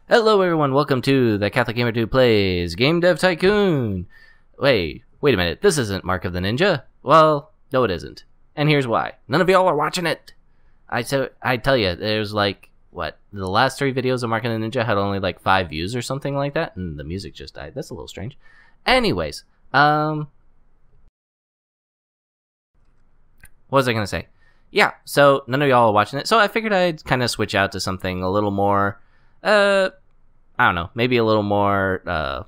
Hello everyone, welcome to the Catholic Gamer 2 Plays Game Dev Tycoon! Wait a minute, this isn't Mark of the Ninja? Well, no it isn't. And here's why. None of y'all are watching it! I tell you, there's like, the last 3 videos of Mark of the Ninja had only like 5 views or something like that, and the music just died. That's a little strange. Anyways, what was I gonna say? Yeah, so none of y'all are watching it, so I figured I'd kind of switch out to something a little more I don't know, maybe a little more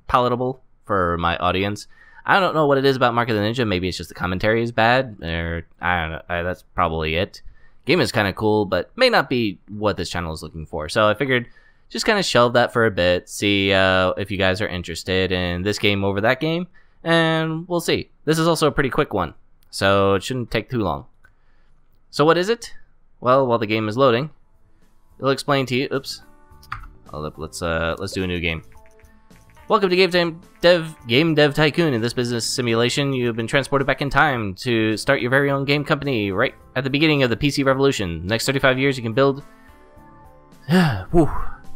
palatable for my audience. I don't know what it is about Mark of the Ninja. Maybe it's just the commentary is bad, or I don't know. That's probably it. Game is kind of cool, but may not be what this channel is looking for. So I figured just kind of shelve that for a bit, see if you guys are interested in this game over that game, and we'll see. This is also a pretty quick one, so it shouldn't take too long. So what is it? Well, while the game is loading, it'll explain to you. Oops. Let's do a new game. Welcome to Game Dev Tycoon. In this business simulation, you've been transported back in time to start your very own game company right at the beginning of the PC revolution. Next 35 years, you can build. Whew.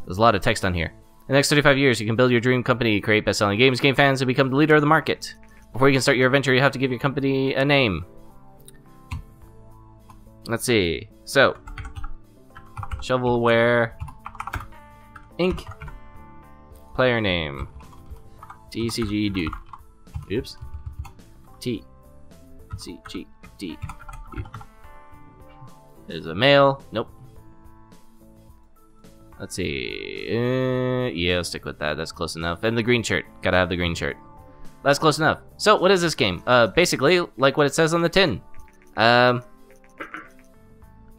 There's a lot of text on here. In the next 35 years, you can build your dream company, create best-selling games, gain fans, and become the leader of the market. Before you can start your adventure, you have to give your company a name. Let's see. So, Shovelware Inc. Player name TCG Dude. Oops. TCG Dude. There's a male. Nope. Let's see. Yeah, I'll stick with that. That's close enough. And the green shirt. Gotta have the green shirt. That's close enough. So, what is this game? Basically, like what it says on the tin.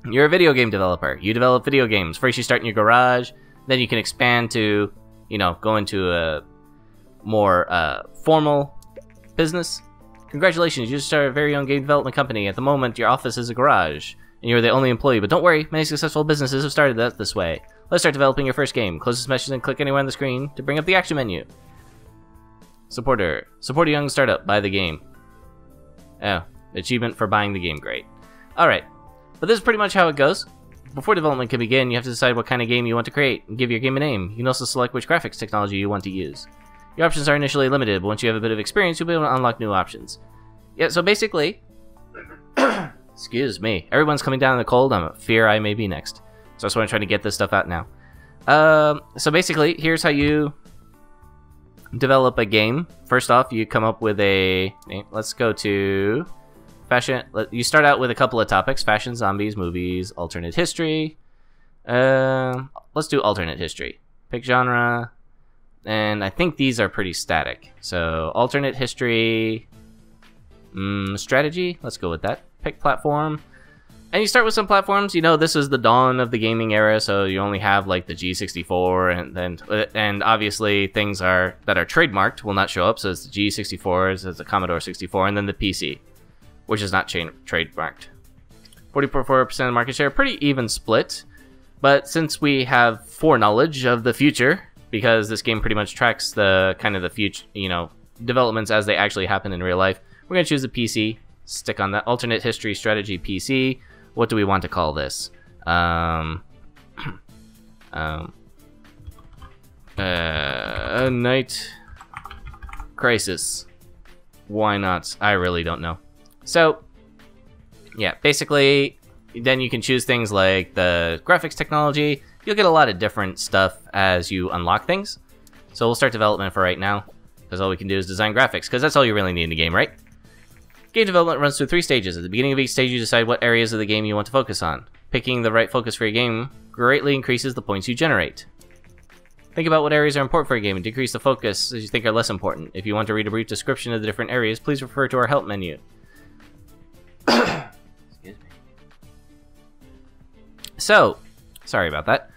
You're a video game developer. You develop video games. First you start in your garage, then you can expand to, you know, go into a more formal business. Congratulations, you just started a very own game development company. At the moment, your office is a garage, and you're the only employee. But don't worry, many successful businesses have started that this way. Let's start developing your first game. Close this message and click anywhere on the screen to bring up the action menu. Supporter. Support a young startup. Buy the game. Oh, achievement for buying the game. Great. Alright. But this is pretty much how it goes. Before development can begin, you have to decide what kind of game you want to create and give your game a name. You can also select which graphics technology you want to use. Your options are initially limited, but once you have a bit of experience, you'll be able to unlock new options. Yeah, so basically, excuse me, everyone's coming down in the cold. I fear I may be next. So that's why I'm trying to get this stuff out now. So basically, here's how you develop a game. First off, you come up with a, let's go to fashion. You start out with a couple of topics: fashion, zombies, movies, alternate history. Let's do alternate history. Pick genre, and I think these are pretty static. So alternate history, strategy. Let's go with that. Pick platform, and you start with some platforms. You know, this is the dawn of the gaming era, so you only have like the G64, and obviously things that are trademarked will not show up. So it's the G64, it's the Commodore 64, and then the PC, which is not trademarked. 44% of market share, pretty even split. But since we have foreknowledge of the future, because this game pretty much tracks the kind of the future, you know, developments as they actually happen in real life, we're gonna choose the PC. Stick on that alternate history strategy PC. What do we want to call this? Night Crisis. Why not? I really don't know. So, yeah, basically, then you can choose things like the graphics technology. You'll get a lot of different stuff as you unlock things. So we'll start development for right now, because all we can do is design graphics, because that's all you really need in the game, right? Game development runs through 3 stages. At the beginning of each stage, you decide what areas of the game you want to focus on. Picking the right focus for your game greatly increases the points you generate. Think about what areas are important for your game and decrease the focus as you think are less important. If you want to read a brief description of the different areas, please refer to our help menu. Excuse me. So, sorry about that.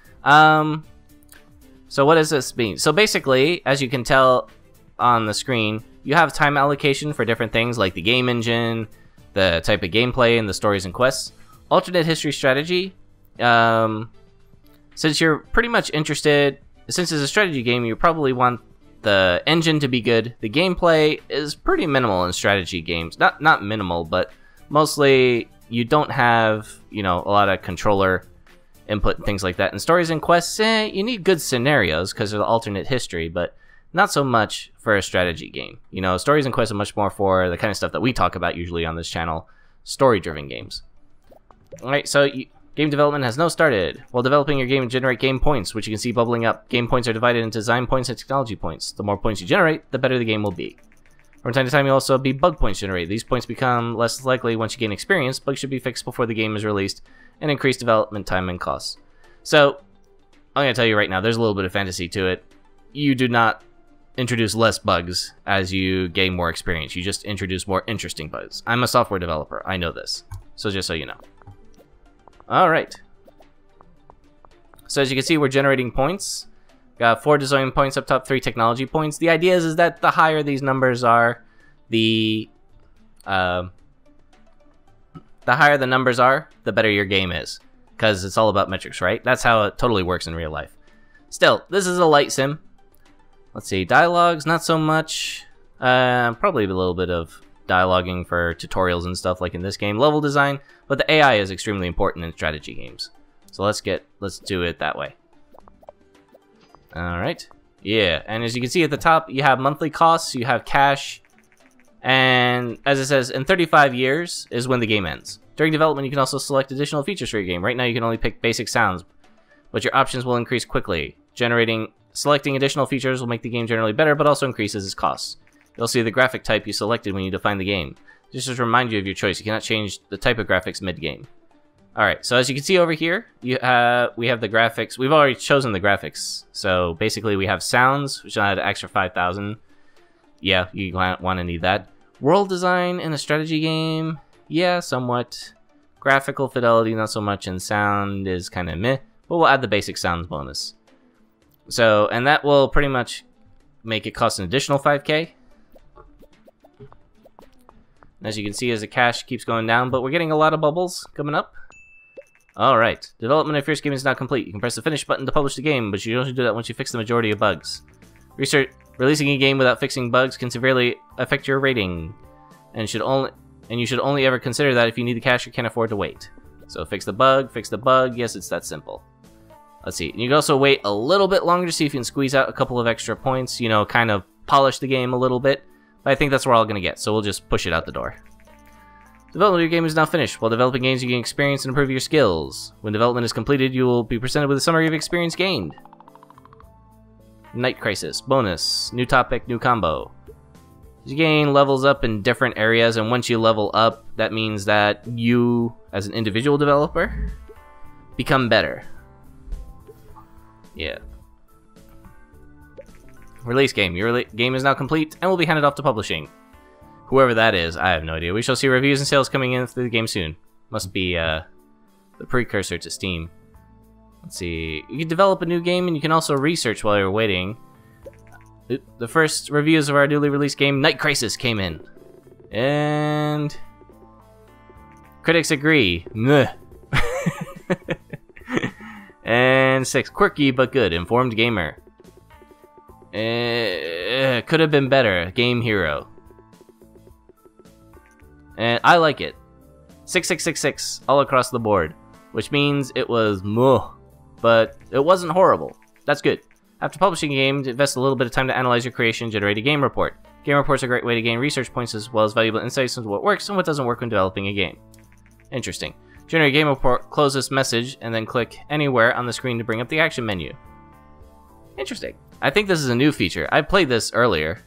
So what does this mean? So basically, as you can tell on the screen, you have time allocation for different things like the game engine, the type of gameplay, and the stories and quests. Alternate history strategy. Since you're pretty much interested, since it's a strategy game, you probably want the engine to be good. The gameplay is pretty minimal in strategy games. Not minimal, but mostly you don't have, you know, a lot of controller input and things like that. And stories and quests, you need good scenarios because of the alternate history, but not so much for a strategy game. You know, stories and quests are much more for the kind of stuff that we talk about usually on this channel, story-driven games. Alright, so game development has now started. While developing your game, generate game points, which you can see bubbling up. Game points are divided into design points and technology points. The more points you generate, the better the game will be. From time to time, you'll also be bug points generated. These points become less likely once you gain experience. Bugs should be fixed before the game is released, and increase development time and costs. So, I'm going to tell you right now, there's a little bit of fantasy to it. You do not introduce less bugs as you gain more experience. You just introduce more interesting bugs. I'm a software developer. I know this. So just so you know. Alright. So as you can see, we're generating points. Got 4 design points up top, 3 technology points. The idea is that the higher these numbers are, the higher the numbers are, the better your game is. Because it's all about metrics, right? That's how it totally works in real life. Still, this is a light sim. Let's see, dialogues, not so much. Probably a little bit of dialoguing for tutorials and stuff like in this game. Level design, but the AI is extremely important in strategy games. So let's do it that way. Alright. Yeah, and as you can see at the top, you have monthly costs, you have cash, and as it says, in 35 years is when the game ends. During development, you can also select additional features for your game. Right now, you can only pick basic sounds, but your options will increase quickly. Selecting additional features will make the game generally better, but also increases its costs. You'll see the graphic type you selected when you define the game. Just to remind you of your choice, you cannot change the type of graphics mid-game. Alright, so as you can see over here, we have the graphics. We've already chosen the graphics. So basically we have sounds, which will add an extra 5,000. Yeah, you want to need that. World design in a strategy game, yeah, somewhat. Graphical fidelity, not so much, and sound is kind of meh. But we'll add the basic sounds bonus. So, and that will pretty much make it cost an additional 5K. As you can see, as the cash keeps going down, but we're getting a lot of bubbles coming up. Alright, development of your first game is now complete. You can press the finish button to publish the game, but you only do that once you fix the majority of bugs. Releasing a game without fixing bugs can severely affect your rating, and you should only ever consider that if you need the cash or can't afford to wait. So fix the bug, yes, it's that simple. Let's see, you can also wait a little bit longer to see if you can squeeze out a couple of extra points, you know, kind of polish the game a little bit. But I think that's what we're all going to get, so we'll just push it out the door. Development of your game is now finished. While developing games, you gain experience and improve your skills. When development is completed, you will be presented with a summary of experience gained. Night Crisis. Bonus. New topic, new combo. You gain levels up in different areas, and once you level up, that means that you, as an individual developer, become better. Yeah. Release game. Your game is now complete and will be handed off to publishing. Whoever that is, I have no idea. We shall see reviews and sales coming in through the game soon. Must be the precursor to Steam. Let's see. You can develop a new game and you can also research while you're waiting. The first reviews of our newly released game, Night Crisis, came in. And critics agree. Meh. And 6, quirky but good, informed gamer. Could have been better, game hero. And I like it. 6666 all across the board, which means it was muh, but it wasn't horrible. That's good. After publishing a game, invest a little bit of time to analyze your creation, generate a game report. Game reports are a great way to gain research points as well as valuable insights into what works and what doesn't work when developing a game. Interesting. Generate a game report, close this message, and then click anywhere on the screen to bring up the action menu. Interesting. I think this is a new feature. I played this earlier.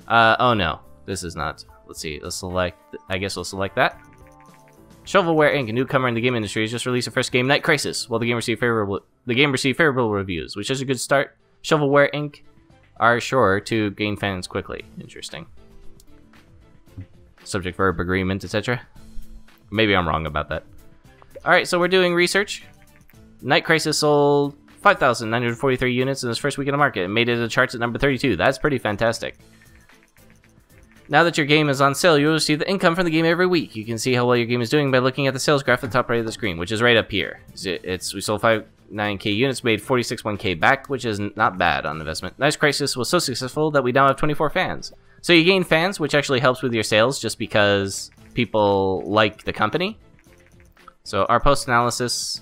Oh no, this is not. Let's see, let's select, I guess we'll select that. Shovelware Inc., a newcomer in the game industry, has just released their first game, Night Crisis. While the game received favorable reviews, which is a good start. Shovelware Inc. are sure to gain fans quickly. Interesting. Subject verb agreement, etc. Maybe I'm wrong about that. Alright, so we're doing research. Night Crisis sold 5,943 units in its first week in the market and made it to the charts at number 32. That's pretty fantastic. Now that your game is on sale, you'll receive the income from the game every week. You can see how well your game is doing by looking at the sales graph at the top right of the screen, which is right up here. We sold 59k units, made 46.1k back, which is not bad on investment. Night Crisis was so successful that we now have 24 fans. So you gain fans, which actually helps with your sales just because people like the company. So our post analysis,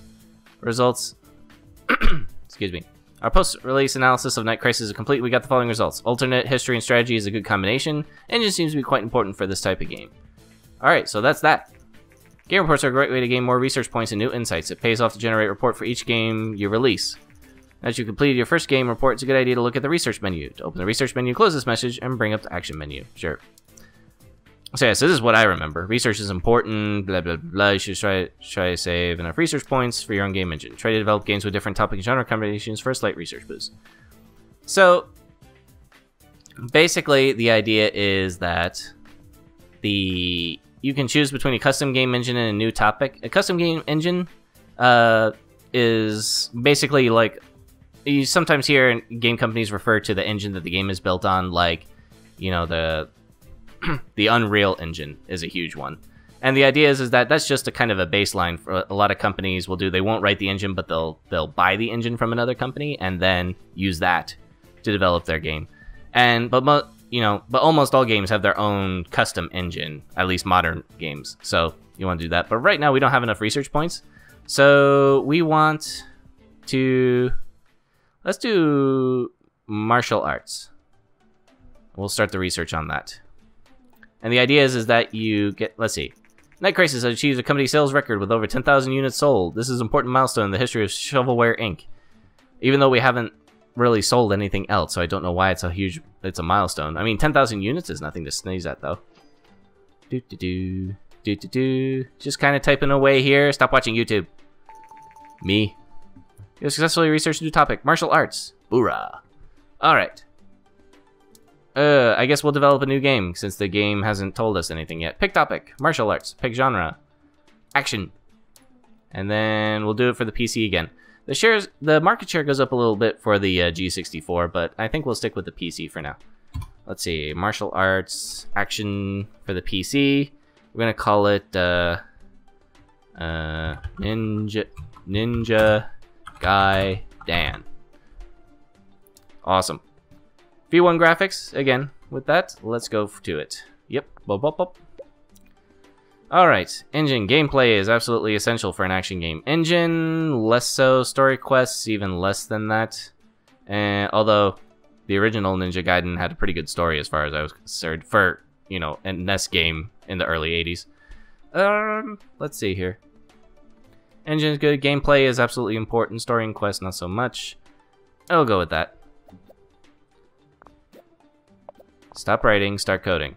Results. Excuse me. Our post-release analysis of Night Crisis is complete. We got the following results. Alternate history and strategy is a good combination. Engine seems to be quite important for this type of game. Alright, so that's that. Game reports are a great way to gain more research points and new insights. It pays off to generate a report for each game you release. As you completed your first game report, it's a good idea to look at the research menu. To open the research menu, close this message, and bring up the action menu. Sure. So yeah, so this is what I remember. Research is important, blah, blah, blah. You should try to save enough research points for your own game engine. Try to develop games with different topic and genre combinations for a slight research boost. So, basically, the idea is that you can choose between a custom game engine and a new topic. A custom game engine is basically like, you sometimes hear game companies refer to the engine that the game is built on, like, you know, the Unreal Engine is a huge one. And the idea is that that's just a kind of a baseline for a lot of companies will do. They won't write the engine, but they'll buy the engine from another company and then use that to develop their game. But almost all games have their own custom engine, at least modern games. So you want to do that. But right now we don't have enough research points. So we want to, let's do martial arts. We'll start the research on that. And the idea is that you get, let's see. Night Crisis has achieved a company sales record with over 10,000 units sold. This is an important milestone in the history of Shovelware Inc. Even though we haven't really sold anything else, so I don't know why it's a milestone. I mean, 10,000 units is nothing to sneeze at, though. Just kind of typing away here. Stop watching YouTube. Me. You successfully researched a new topic. Martial arts. Hoorah. Alright. I guess we'll develop a new game, since the game hasn't told us anything yet. Pick topic. Martial arts. Pick genre. Action. And then we'll do it for the PC again. The market share goes up a little bit for the G64, but I think we'll stick with the PC for now. Let's see. Martial arts. Action for the PC. We're going to call it Ninja Guy Dan. Awesome. V1 graphics, again, with that, let's go to it. Yep, Alright, engine. Gameplay is absolutely essential for an action game. Engine, less so. Story quests, even less than that. Although, the original Ninja Gaiden had a pretty good story as far as I was concerned for, you know, a NES game in the early 80s. Let's see here. Engine is good. Gameplay is absolutely important. Story and quest, not so much. I'll go with that. Stop writing, start coding.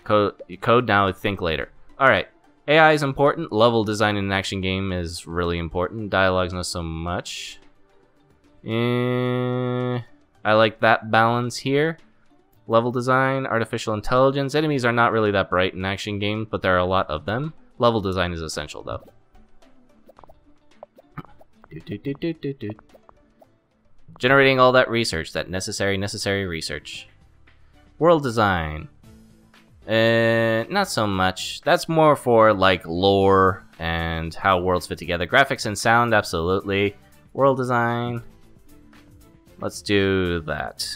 Code now, think later. Alright. AI is important. Level design in an action game is really important. Dialogue's not so much. I like that balance here. Level design, artificial intelligence. Enemies are not really that bright in action games, but there are a lot of them. Level design is essential, though. Generating all that research, that necessary research. World design. Not so much. That's more for like lore and how worlds fit together. Graphics and sound, absolutely. World design. Let's do that.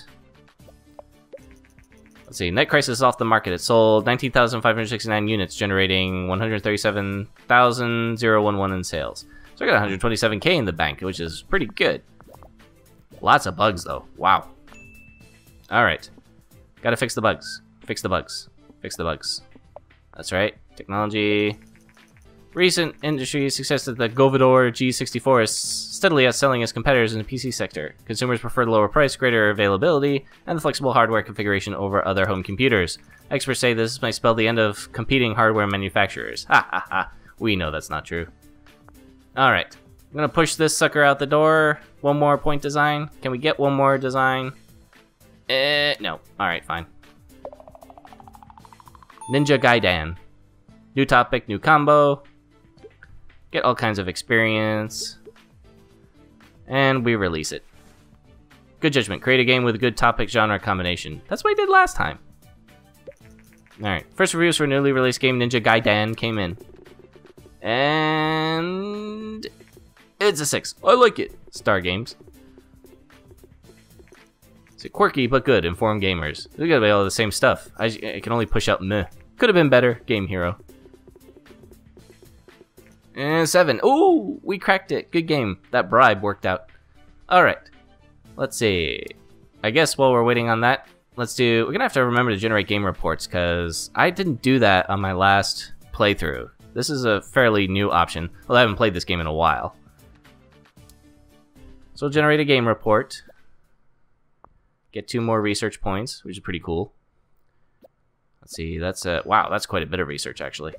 Let's see. Night Crisis is off the market. It sold 19,569 units, generating 137,011 in sales. So I got 127K in the bank, which is pretty good. Lots of bugs, though. Wow. Alright. Gotta fix the bugs. Fix the bugs. Fix the bugs. That's right. Technology. Recent industry success that the Govidor G64 is steadily outselling its competitors in the PC sector. Consumers prefer the lower price, greater availability, and the flexible hardware configuration over other home computers. Experts say this might spell the end of competing hardware manufacturers. Ha ha ha. We know that's not true. Alright. I'm gonna push this sucker out the door. One more point design. Can we get one more design? No. Alright, fine. Ninja Gaiden. New topic, new combo. Get all kinds of experience. And we release it. Good judgment. Create a game with a good topic genre combination. That's what I did last time. Alright. First reviews for newly released game Ninja Gaiden came in. And it's a 6. I like it. Star Games. It's quirky but good. Informed gamers. We gotta be all the same stuff. I can only push out meh. Could have been better. Game Hero. And 7. Ooh, we cracked it. Good game. That bribe worked out. Alright. Let's see. I guess while we're waiting on that, we're gonna have to remember to generate game reports, because I didn't do that on my last playthrough. This is a fairly new option. Well, I haven't played this game in a while. So we'll generate a game report. Get 2 more research points, which is pretty cool. Let's see, wow, that's quite a bit of research, actually.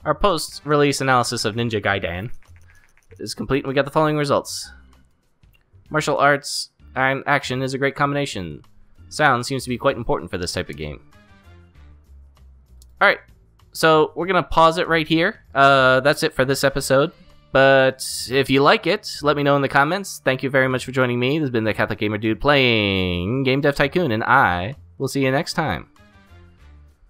Our post-release analysis of Ninja Gaiden is complete, and we got the following results. Martial arts and action is a great combination. Sound seems to be quite important for this type of game. Alright, so we're going to pause it right here. That's it for this episode. But if you like it, let me know in the comments. Thank you very much for joining me. This has been the Catholic Gamer Dude playing Game Dev Tycoon, and I will see you next time.